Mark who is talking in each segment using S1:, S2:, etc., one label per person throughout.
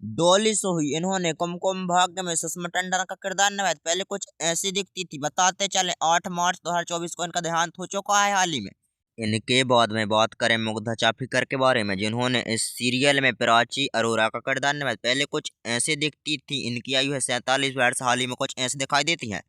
S1: डॉली सोही इन्होंने कुमकुम भाग्य में सुषमा टंडन का किरदार निभाया। पहले कुछ ऐसी दिखती थी। बताते चले 8 मार्च 2024 को इनका देहांत हो चुका है हाल ही में। इनके बाद में बात करें मुग्धा चाफीकर के बारे में, जिन्होंने इस सीरियल में प्राची अरोरा का किरदार निभाया। पहले कुछ ऐसे दिखती थी। इनकी आयु है 47 वर्ष, हाल ही में कुछ ऐसे दिखाई देती हैं।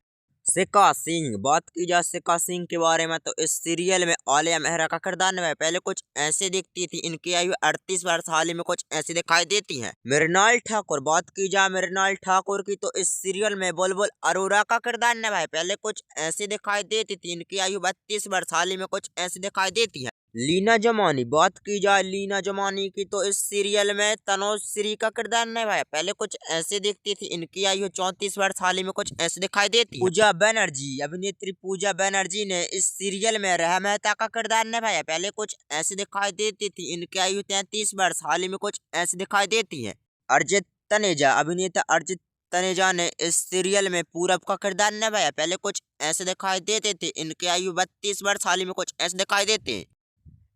S1: शिखा सिंह, बात की जाए शिखा सिंह के बारे में तो इस सीरियल में आलिया मेहरा का किरदार निभाया। पहले कुछ ऐसे दिखती थी। इनकी आयु 38 वर्ष, हाल ही में कुछ ऐसी दिखाई देती हैं। मृणाल ठाकुर, बात की जाए मृणाल ठाकुर की तो इस सीरियल में बुलबुल अरोरा का किरदार निभाया। पहले कुछ ऐसी दिखाई देती थी। इनकी आयु 32 वर्ष, हाल ही में कुछ ऐसी दिखाई देती है। लीना जमानी, बात की जाए लीना जमानी की तो इस सीरियल में तनुश्री का किरदार निभाया। पहले कुछ ऐसे दिखती थी। इनकी आयु 34 वर्ष, हाल ही में कुछ ऐसे दिखाई देती है। पूजा बनर्जी, अभिनेत्री पूजा बनर्जी ने इस सीरियल में रह मेहता का किरदार निभाया। पहले कुछ ऐसे दिखाई देती थी। इनकी आयु 33 वर्ष, हाल ही में कुछ ऐसे दिखाई देती है। अरिजीत तनेजा, अभिनेता अरिजीत तनेजा ने इस सीरियल में पूरब का किरदार निभाया। पहले कुछ ऐसे दिखाई देते थे। इनकी आयु 32 वर्ष, हाल ही में कुछ ऐसे दिखाई देते हैं।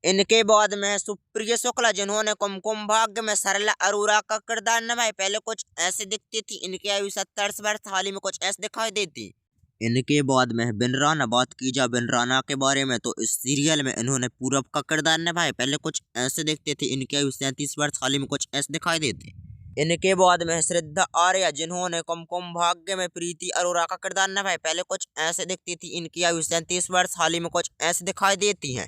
S1: इनके बाद में सुप्रिया शुक्ला, जिन्होंने कुमकुम भाग्य में सरला अरोरा का किरदार निभाया। पहले कुछ ऐसे दिखती थी। इनकी आयु 70 वर्ष, हाल ही में कुछ ऐसे दिखाई देती। इनके बाद में बिन राणा, बात की जाए बिन राणा के बारे में तो इस सीरियल में इन्होंने पूरब का किरदार निभाया। पहले कुछ ऐसे दिखते थे। इनकी आयु 37 वर्ष, हाल ही में कुछ ऐसे दिखाई देते। इनके बाद में श्रद्धा आर्या, जिन्होंने कुमकुम भाग्य में प्रीति अरोरा का किरदार निभाया। पहले कुछ ऐसे दिखती थी। इनकी आयु 37 वर्ष, हाल ही में कुछ ऐसे दिखाई देती है।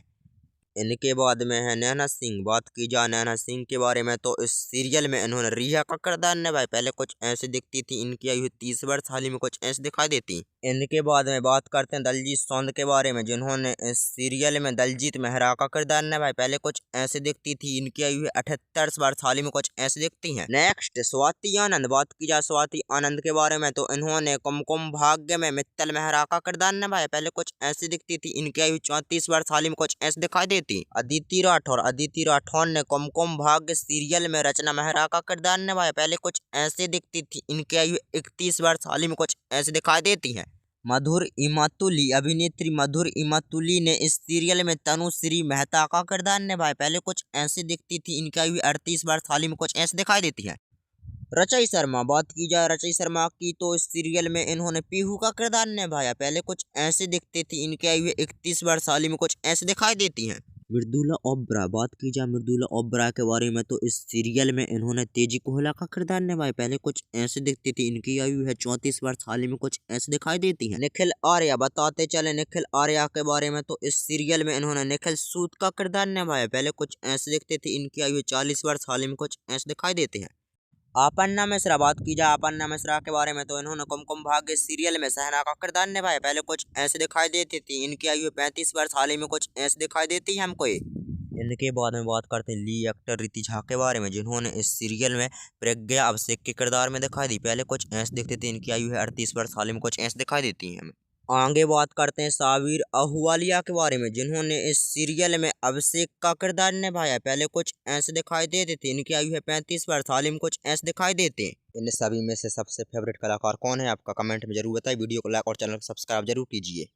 S1: इनके बाद में है नैना सिंह, बात की जाए नैना सिंह के बारे में तो इस सीरियल में इन्होंने रिया का किरदार निभाया। पहले कुछ ऐसे दिखती थी। इनकी आयु 30 वर्ष, हाल ही में कुछ ऐसे दिखाई देती। इनके बाद में बात करते हैं दलजीत सोंद के बारे में, जिन्होंने इस सीरियल में दलजीत मेहरा का किरदार निभाया। पहले कुछ ऐसे दिखती थी। इनकी आयु 78 वर्ष, हाल ही में कुछ ऐसे दिखती है। नेक्स्ट स्वाति आनंद, बात की जाए स्वाति आनंद के बारे में तो इन्होंने कुमकुम भाग्य में मित्तल मेहरा का किरदार निभाया। पहले कुछ ऐसी दिखती थी। इनकी आयु 34 वर्ष, हाल ही में कुछ ऐसे दिखाई देती। अदिति राठौर ने कुमकुम भाग्य सीरियल में रचना मेहरा का किरदार निभाया। पहले कुछ ऐसे दिखती थी। इनकी आयु 31 वर्ष, हाल ही में कुछ ऐसे दिखाई देती है। मधुर इमातुली, अभिनेत्री मधुर इमातुली ने इस सीरियल में तनुश्री मेहता का किरदार निभाया। पहले कुछ ऐसे दिखती थी। इनकी आयु 38 वर्ष, हाल ही में कुछ ऐसे दिखाई देती है। रचई शर्मा, बात की जाए रचई शर्मा की तो इस सीरियल में इन्होंने पीहू का किरदार निभाया। पहले कुछ ऐसे दिखती थी। इनकी आयु 31 वर्ष, हाल ही में कुछ ऐसे दिखाई देती हैं। मृदुला ओबरा, बात की जाए मृदुला ओबरा के बारे में तो इस सीरियल में इन्होंने तेजी कोहला का किरदार निभाया। पहले कुछ ऐसे दिखती थी। इनकी आयु है 34 वर्ष, हाल ही में कुछ ऐसे दिखाई देती है। निखिल आर्या, बताते चले निखिल आर्या के बारे में तो इस सीरियल में इन्होंने निखिल सूद का किरदार निभाया। पहले कुछ ऐसे दिखते थे। इनकी आयु 40 वर्ष, हाल ही में कुछ ऐसे दिखाई देते हैं। अपर्णा मिश्रा, बात की जाए अपर्णा मिश्रा के बारे में तो इन्होंने कुमकुम भाग्य सीरियल में सहना का किरदार निभाया। पहले कुछ ऐसे दिखाई देती थी। इनकी आयु 35 वर्ष, हाल ही में कुछ ऐसे दिखाई देती है हमको। इनके बाद में बात करते हैं ली एक्टर रिति झा के बारे में, जिन्होंने इस सीरियल में प्रज्ञा अभिषेक के किरदार में दिखाई दी। पहले कुछ ऐसे दिखते थे। इनकी आयु है 38 वर्ष, हाल ही में कुछ ऐसे दिखाई देती है हमें। आगे बात करते हैं साबिर अहूवालिया के बारे में, जिन्होंने इस सीरियल में अभिषेक का किरदार निभाया। पहले कुछ ऐसे दिखाई देते थे। इनकी आयु है 35 वर्ष, हाल ही में कुछ ऐसे दिखाई देते। इन सभी में से सबसे फेवरेट कलाकार कौन है आपका, कमेंट में जरूर बताइए। वीडियो को लाइक और चैनल को सब्सक्राइब जरूर कीजिए।